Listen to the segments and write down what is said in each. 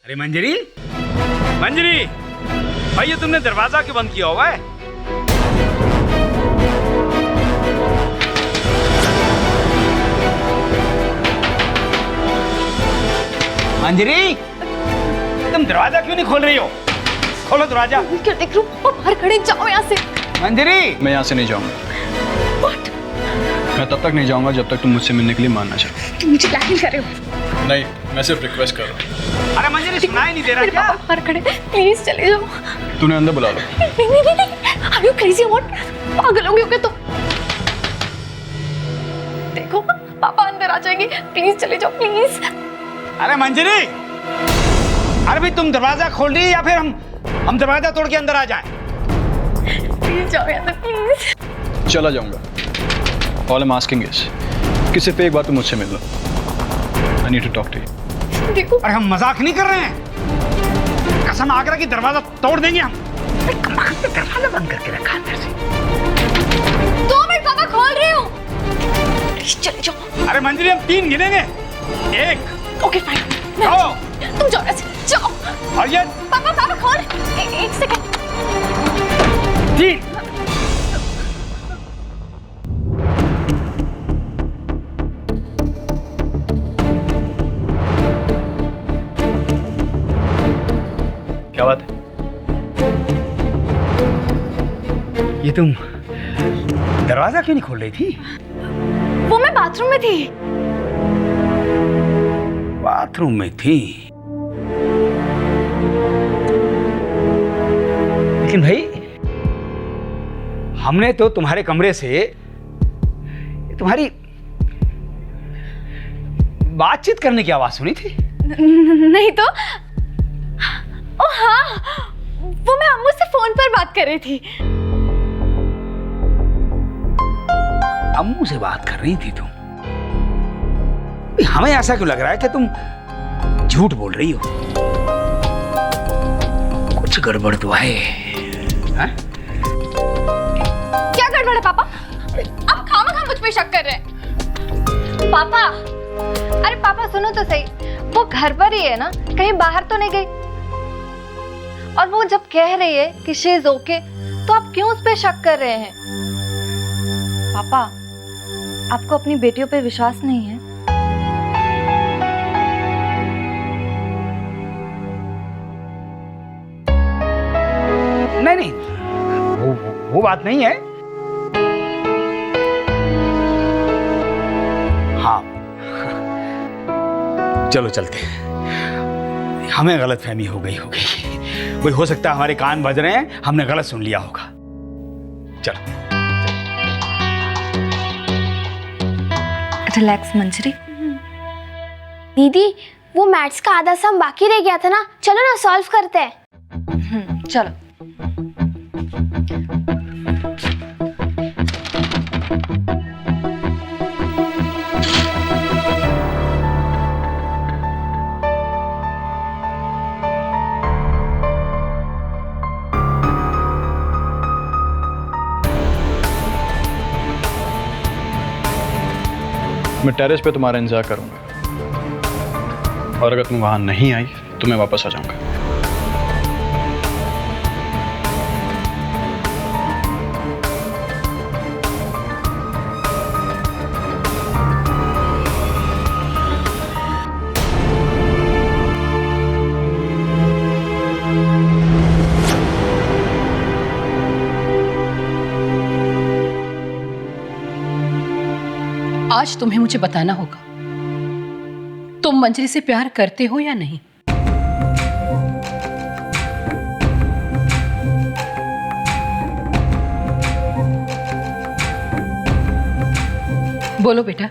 अरे मंजरी, मंजरी, भाई ये तुमने दरवाजा क्यों बंद किया हुआ है? मंजरी, तुम दरवाजा क्यों नहीं खोल रही हो? खोलो दरवाजा। क्या देख रही हो? बाहर खड़े, जाओ यहाँ से। मंजरी, मैं यहाँ से नहीं जाऊंगा। What? मैं तब तक नहीं जाऊंगा जब तक तुम मुझसे मिलने के लिए मानना चाहो। तुम मुझे ब्लैकमेल कर रहे हो? नहीं, मैं सिर्फ रिक्वेस्ट कर रहा हूँ। अरे मंजरी सुनाई नहीं दे रहा क्या? बाहर खड़े, प्लीज चले जाओ। तूने अंदर बुला लो। नहीं। Are you crazy or what? पागल हो गए हो क्या तुम? देखो पापा अंदर आ जाएंगे, प्लीज चले जाओ प्लीज। अरे मंजरी, अरे भाई तुम दरवाजा खोल रही या फिर हम दरवाजा तोड़ के अंदर आ जाएं? प्लीज जाओ यहाँ से प्लीज। चला जाऊंगा। All I'm asking is कि सिर्फ एक बार तुम मुझसे मिल लो। I need to talk to you. देखो अरे हम मजाक नहीं कर रहे हैं, कसम आगरा की दरवाजा तोड़ देंगे हम। कमाल से दरवाजा बंद करके रखा अंदर से। 2 मिनट पापा खोल रही हूँ, प्लीज चले जाओ। अरे मंजरी हम 3 गिनेंगे। 1 ओके फाइन, 2 तुम जाओ ऐसे जाओ। और ये पापा खोल, एक सेकंड। 3। क्या बात है? ये तुम दरवाजा क्यों नहीं खोल रही थी? वो मैं बाथरूम में थी। बाथरूम में थी? लेकिन भाई हमने तो तुम्हारे कमरे से तुम्हारी बातचीत करने की आवाज सुनी थी। नहीं तो ओ हाँ, वो मैं अम्मू से फोन पर बात कर रही थी। अम्मू से बात कर रही थी तुम? हमें ऐसा क्यों लग रहा है कि तुम झूठ बोल रही हो? कुछ गड़बड़ तो है। हाँ? क्या गड़बड़ है पापा? आप खामखा मुझ पे शक कर रहे हैं। पापा, अरे पापा सुनो तो सही, वो घर पर ही है ना, कहीं बाहर तो नहीं गई? और वो जब कह रही है कि शी इज ओके, तो आप क्यों उस पे शक कर रहे हैं? पापा, आपको अपनी बेटियों पे विश्वास नहीं है? नहीं, वो बात नहीं है। हाँ, चलो चलते हैं। हमें गलतफहमी हो गई होगी। वही हो सकता है हमारे कान बज रहे हैं, हमने गलत सुन लिया होगा। चलो। रिलैक्स मंजरी। दीदी, वो मैथ्स का आधा सम बाकी रह गया था ना, चलो ना सॉल्व करते हैं। चलो। मैं टेरेस पे तुम्हारा इंतजार करूंगा, और अगर तुम वहां नहीं आई तो मैं वापस आ जाऊंगा। आज तुम्हें मुझे बताना होगा, तुम मंजरी से प्यार करते हो या नहीं? बोलो बेटा,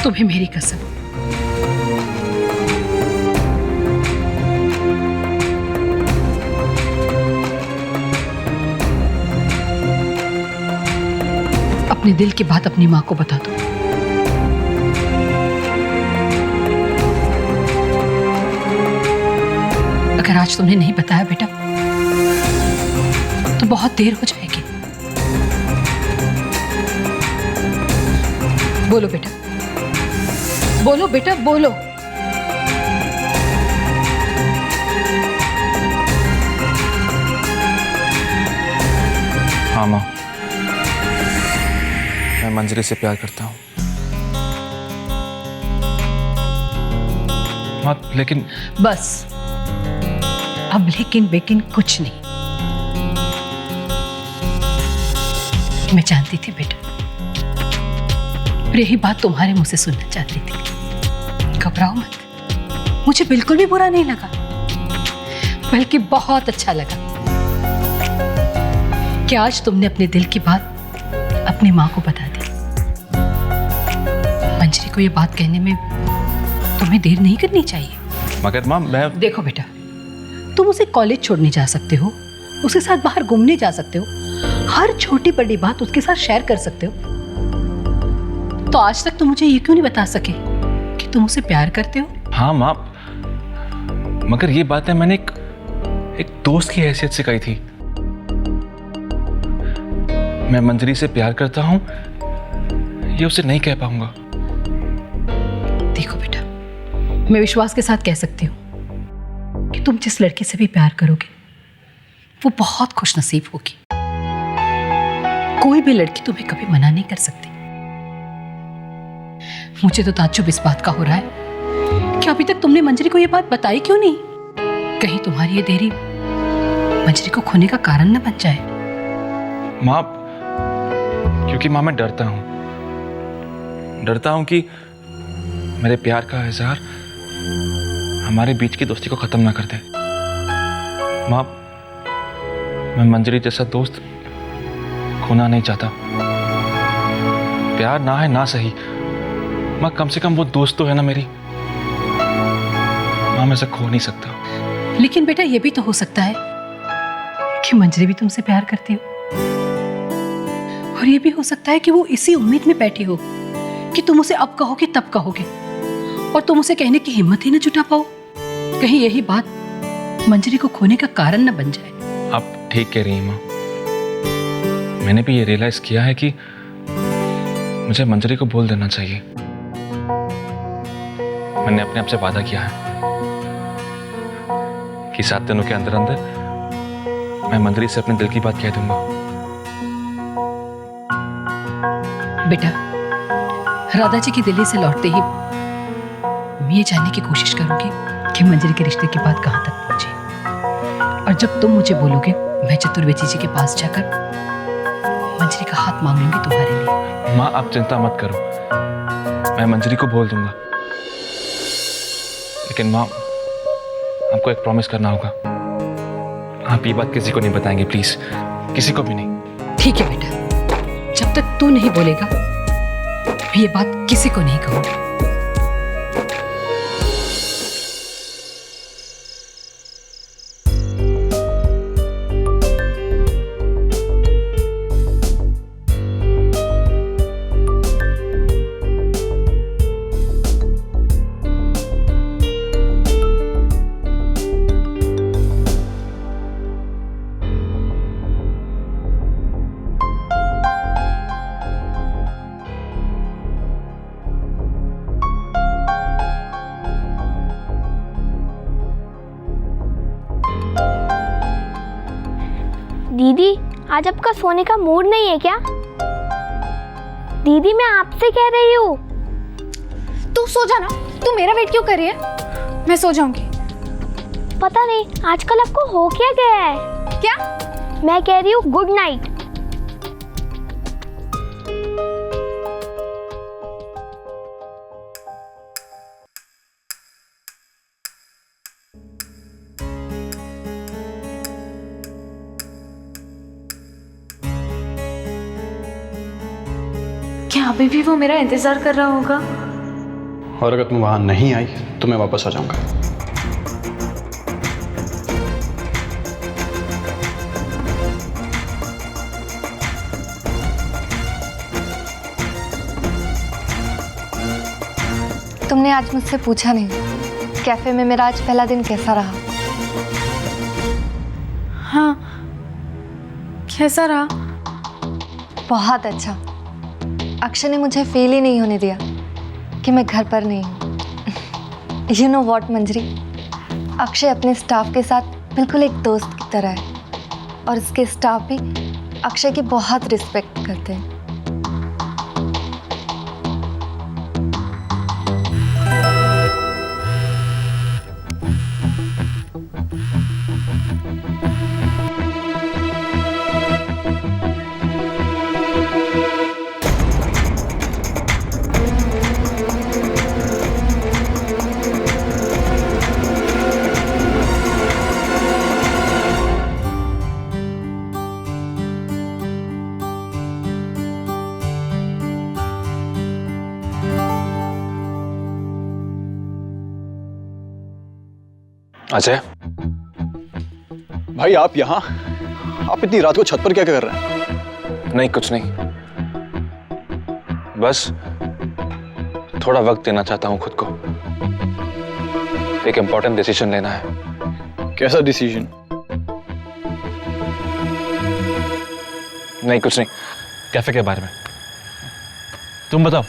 तुम्हें मेरी कसम। अपने दिल की बात अपनी माँ को बता दो। अगर आज तुमने नहीं बताया बेटा, तो बहुत देर हो जाएगी। बोलो बेटा, बोलो बेटा, बोलो। हाँ माँ, मैं मंजरी से प्यार करता हूँ। माँ लेकिन बस अब लेकिन बेकिन कुछ नहीं। मैं जानती थी बेटा, और यही बात तुम्हारे मुंह से सुनना चाहती थी। घबराओ मत, मुझे बिल्कुल भी बुरा नहीं लगा, बल्कि बहुत अच्छा लगा कि आज तुमने अपने दिल की बात अपनी माँ को बता दी। मंजरी को ये बात कहने में तुम्हें देर नहीं करनी चाहिए। मगर माँ मैं देखो बेटा, तुम उसे कॉलेज छोड़ने जा सकते हो, उसके साथ बाहर घूमने जा सकते हो, हर छोटी बड़ी बात उसके साथ शेयर कर सकते हो। तो आज तक तुम मुझे ये क्यों नहीं बता सके कि तुम उसे प्यार करते हो? हाँ माँ, मगर ये बातें मैंने एक दोस्त की हैसियत से कही थी। मैं मंजरी से प्यार करता हूँ ये उसे नहीं कह पाऊंगा। देखो बेटा, मैं विश्वास के साथ कह सकती हूँ कि तुम जिस लड़के से भी प्यार करोगे वो बहुत खुशनसीब होगी। कोई भी लड़की तुम्हें कभी मना नहीं कर सकती। मुझे तो ताज्जुब इस बात का हो रहा है कि अभी तक तुमने मंजरी को ये बात बताई क्यों नहीं? कहीं तुम्हारी ये देरी मंजरी को खोने का कारण न बन जाए। माँ, क्योंकि माँ मैं डरता हूँ कि मेरे प्यार का इजहार हमारे बीच की दोस्ती को खत्म ना कर दे। माँ, मैं मंजरी जैसा दोस्त खोना नहीं चाहता। प्यार ना है ना सही, माँ कम से कम वो दोस्त तो है ना मेरी। माँ मैं इसे खो नहीं सकता। लेकिन बेटा, ये भी तो हो सकता है कि मंजरी भी तुमसे प्यार करती हो, और ये भी हो सकता है कि वो इसी उम्मीद में बैठी हो कि तुम उसे अब कहोगे तब कहोगे, और तुम उसे कहने की हिम्मत ही न जुटा पाओ। कहीं यही बात मंजरी को खोने का कारण न बन जाए। आप ठीक कह रही हैं माँ। मैंने भी ये रियलाइज किया है कि मुझे मंजरी को बोल देना चाहिए। मैंने अपने आप से वादा किया है कि 7 दिनों के अंदर अंदर मैं मंजरी से अपने दिल की बात कह दूंगा। बेटा, राधा जी की दिल्ली से लौटते ही मैं ये जानने की कोशिश करूंगी कि मंजरी के रिश्ते की बात कहां तक पहुंची, और जब तुम मुझे बोलोगे मैं चतुर्वेदी जी के पास जाकर मंजरी का हाथ मांग लूंगी तुम्हारे लिए। माँ आप चिंता मत करो, मैं मंजरी को बोल दूंगा। लेकिन माँ, आपको एक प्रॉमिस करना होगा। आप ये बात किसी को नहीं बताएंगे प्लीज, किसी को भी नहीं। ठीक है बेटा, जब तक तू नहीं बोलेगा मैं ये बात किसी को नहीं कहूंगी। दीदी, आज आपका सोने का मूड नहीं है क्या? दीदी, मैं आपसे कह रही हूँ। तू सो जा ना, तू मेरा वेट क्यों कर रही है? मैं सो जाऊंगी। पता नहीं आजकल आपको हो क्या गया है। क्या? मैं कह रही हूँ गुड नाइट। क्या अभी भी वो मेरा इंतजार कर रहा होगा? और अगर तुम वहां नहीं आई तो मैं वापस आ जाऊंगा। तुमने आज मुझसे पूछा नहीं कैफे में मेरा आज पहला दिन कैसा रहा? हाँ, कैसा रहा? बहुत अच्छा। अक्षय ने मुझे फील ही नहीं होने दिया कि मैं घर पर नहीं हूँ। यू नो वॉट मंजरी, अक्षय अपने स्टाफ के साथ बिल्कुल एक दोस्त की तरह है, और इसके स्टाफ भी अक्षय की बहुत रिस्पेक्ट करते हैं। अजय, भाई आप यहाँ, आप इतनी रात को छत पर क्या कर रहे हैं? नहीं कुछ नहीं, बस थोड़ा वक्त देना चाहता हूं खुद को। एक इंपॉर्टेंट डिसीजन लेना है। कैसा डिसीजन? नहीं कुछ नहीं, कैफे के बारे में। तुम बताओ,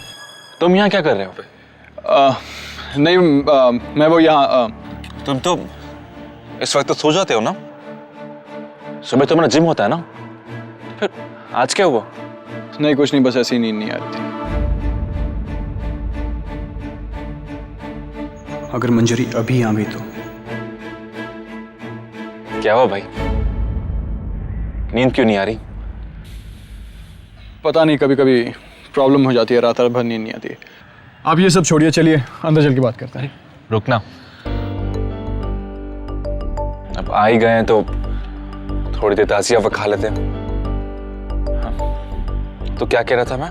तुम यहाँ क्या कर रहे हो? नहीं मैं वो यहाँ तुम तो इस वक्त तो सो जाते हो ना? सुबह तो मेरा जिम होता है ना? फिर आज क्या हुआ? नहीं कुछ नहीं, बस ऐसी नींद नहीं आ रही थी। अगर मंजरी अभी आ गई तो? क्या हुआ भाई? नींद क्यों नहीं आ रही? पता नहीं, कभी कभी प्रॉब्लम हो जाती है, रात भर नींद नहीं आती है। आप ये सब छोड़िए, चलिए अंदर चल के बात करते हैं। रुकना, अब आ ही गए हैं तो थोड़ी देर ताज़िया वक्त खा लेते हैं। हाँ। तो क्या कह रहा था मैं?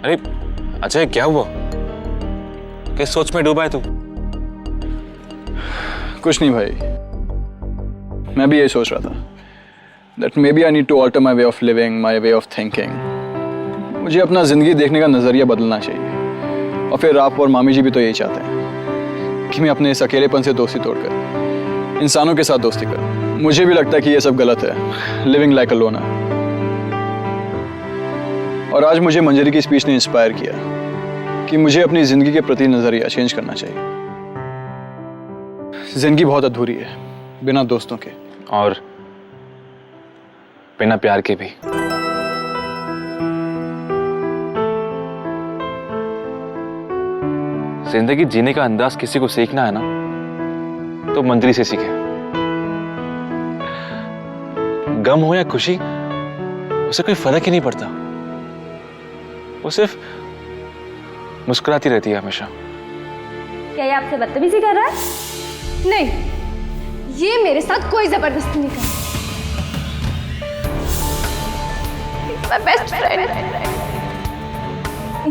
अरे अजय, क्या हुआ? किस सोच में डूबा है तू? कुछ नहीं भाई, मैं भी यही सोच रहा था that maybe I need to alter my way of living, my way of thinking। मुझे अपना जिंदगी देखने का नजरिया बदलना चाहिए। और फिर आप और मामी जी भी तो यही चाहते हैं कि मैं अपने इस अकेलेपन से दोस्ती तोड़कर इंसानों के साथ दोस्ती करूं। मुझे भी लगता है कि ये सब गलत है, लिविंग लाइक अ लोनर। और आज मुझे मंजरी की स्पीच ने इंस्पायर किया कि मुझे अपनी जिंदगी के प्रति नजरिया चेंज करना चाहिए। जिंदगी बहुत अधूरी है बिना दोस्तों के, और बिना प्यार के भी। जिंदगी जीने का अंदाज किसी को सीखना है ना, तो मंजरी से सीखे। गम हो या खुशी, उसे कोई फर्क ही नहीं पड़ता। वो सिर्फ मुस्कुराती रहती है हमेशा। क्या ये आपसे बदतमीजी कर रहा है? नहीं, ये मेरे साथ कोई जबरदस्ती नहीं कर। My best friend।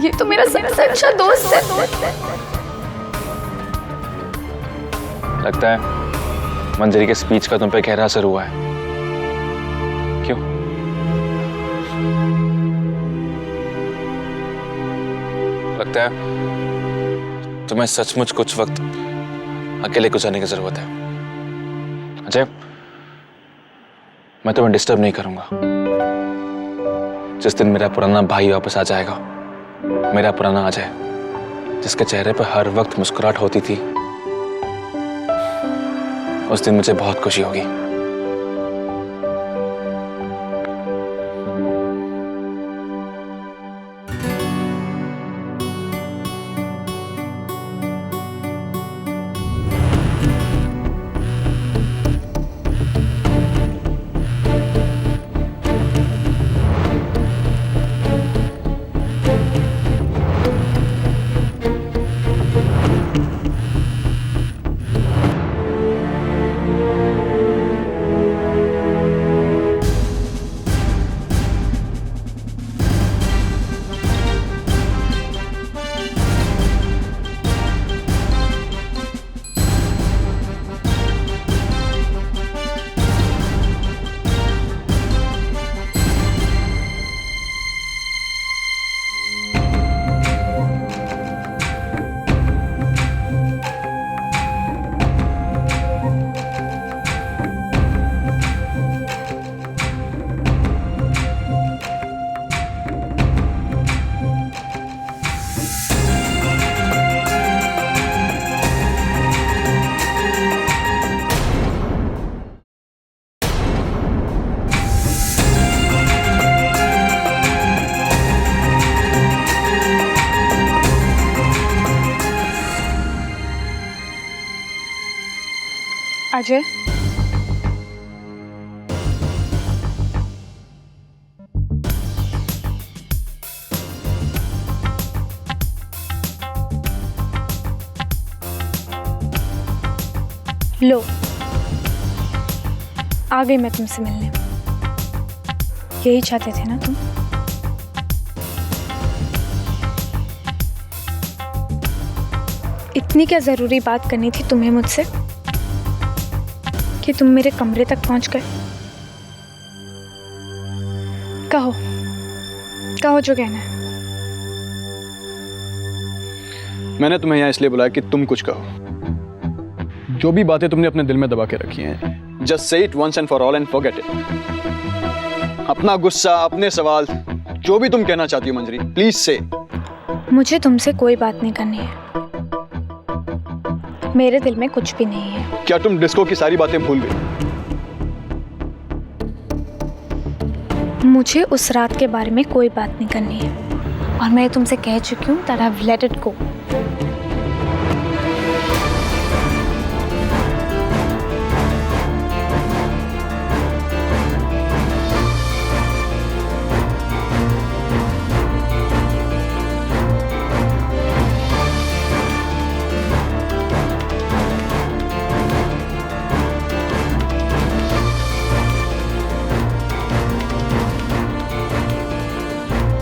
ये तो मेरा सबसे अच्छा दोस्त है। लगता है मंजरी के स्पीच का तुम पे गहरा असर हुआ है। क्यों? लगता है तुम्हें सचमुच कुछ वक्त अकेले गुजारने की जरूरत है। अजय, मैं तुम्हें डिस्टर्ब नहीं करूंगा। जिस दिन मेरा पुराना भाई वापस आ जाएगा, मेरा पुराना अजय, जिसके चेहरे पर हर वक्त मुस्कुराहट होती थी, उस दिन मुझे बहुत खुशी होगी। अजय, लो, आ गई मैं तुमसे मिलने। यही चाहते थे ना तुम? इतनी क्या जरूरी बात करनी थी तुम्हें मुझसे कि तुम मेरे कमरे तक पहुंच गए? कहो, कहो जो कहना है। मैंने तुम्हें यहाँ इसलिए बुलाया कि तुम कुछ कहो। जो भी बातें तुमने अपने दिल में दबा के रखी हैं, just say it once and for all and forget it. अपना गुस्सा, अपने सवाल, जो भी तुम कहना चाहती हो मंजरी, प्लीज से। मुझे तुमसे कोई बात नहीं करनी है। मेरे दिल में कुछ भी नहीं है। क्या तुम डिस्को की सारी बातें भूल गई? मुझे उस रात के बारे में कोई बात नहीं करनी है और मैं तुमसे कह चुकी हूँ that I've let it go।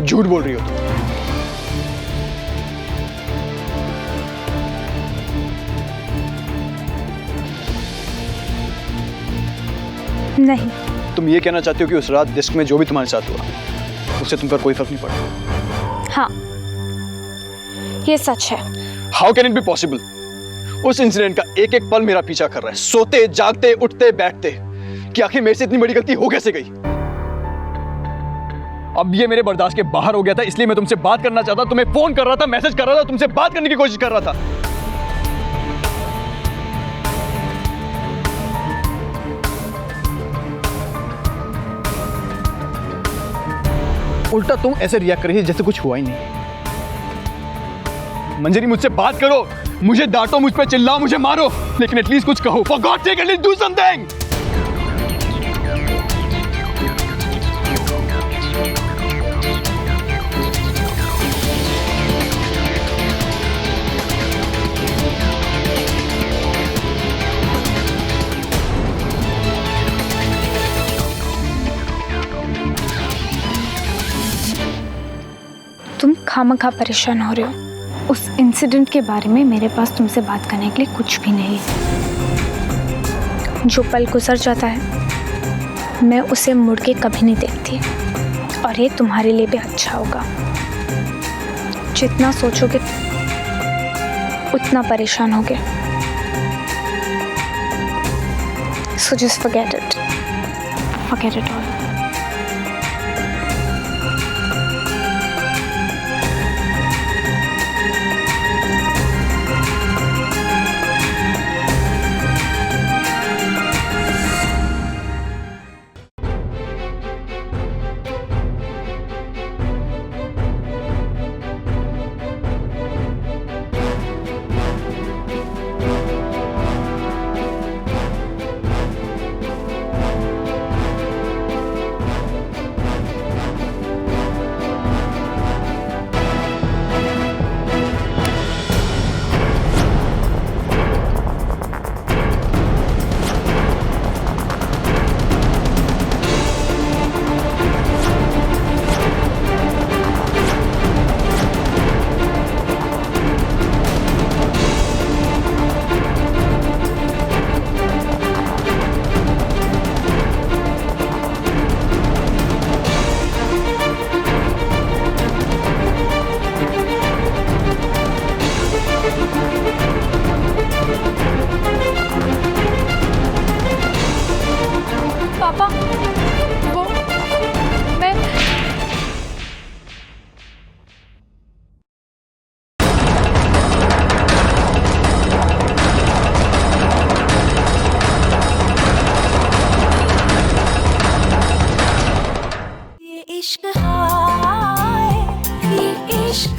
झूठ बोल रही हो तुम। नहीं। तुम ये कहना चाहती हो कि उस रात डिस्क में जो भी तुम्हारे साथ हुआ उससे तुम पर कोई फर्क नहीं पड़ा? हाँ, ये सच है। How can it be possible? उस इंसिडेंट का एक एक पल मेरा पीछा कर रहा है, सोते जागते उठते बैठते, कि आखिर मेरे से इतनी बड़ी गलती हो कैसे गई? अब ये मेरे बर्दाश्त के बाहर हो गया था, इसलिए मैं तुमसे बात करना चाहता, तुम्हें फोन कर रहा था, मैसेज कर रहा था, तुमसे बात करने की कोशिश कर रहा था। उल्टा तुम ऐसे रिएक्ट कर रही है जैसे कुछ हुआ ही नहीं। मंजरी, मुझसे बात करो, मुझे डांटो, मुझ पे चिल्लाओ, मुझे मारो, लेकिन एटलीस्ट कुछ कहो। For God sake at least do something. तुम खामखा परेशान हो रहे हो। उस इंसिडेंट के बारे में मेरे पास तुमसे बात करने के लिए कुछ भी नहीं है। जो पल गुजर जाता है मैं उसे मुड़ के कभी नहीं देखती, और ये तुम्हारे लिए भी अच्छा होगा। जितना सोचोगे उतना परेशान होगे। So just forget it all। इश्क हाय, ये इश्क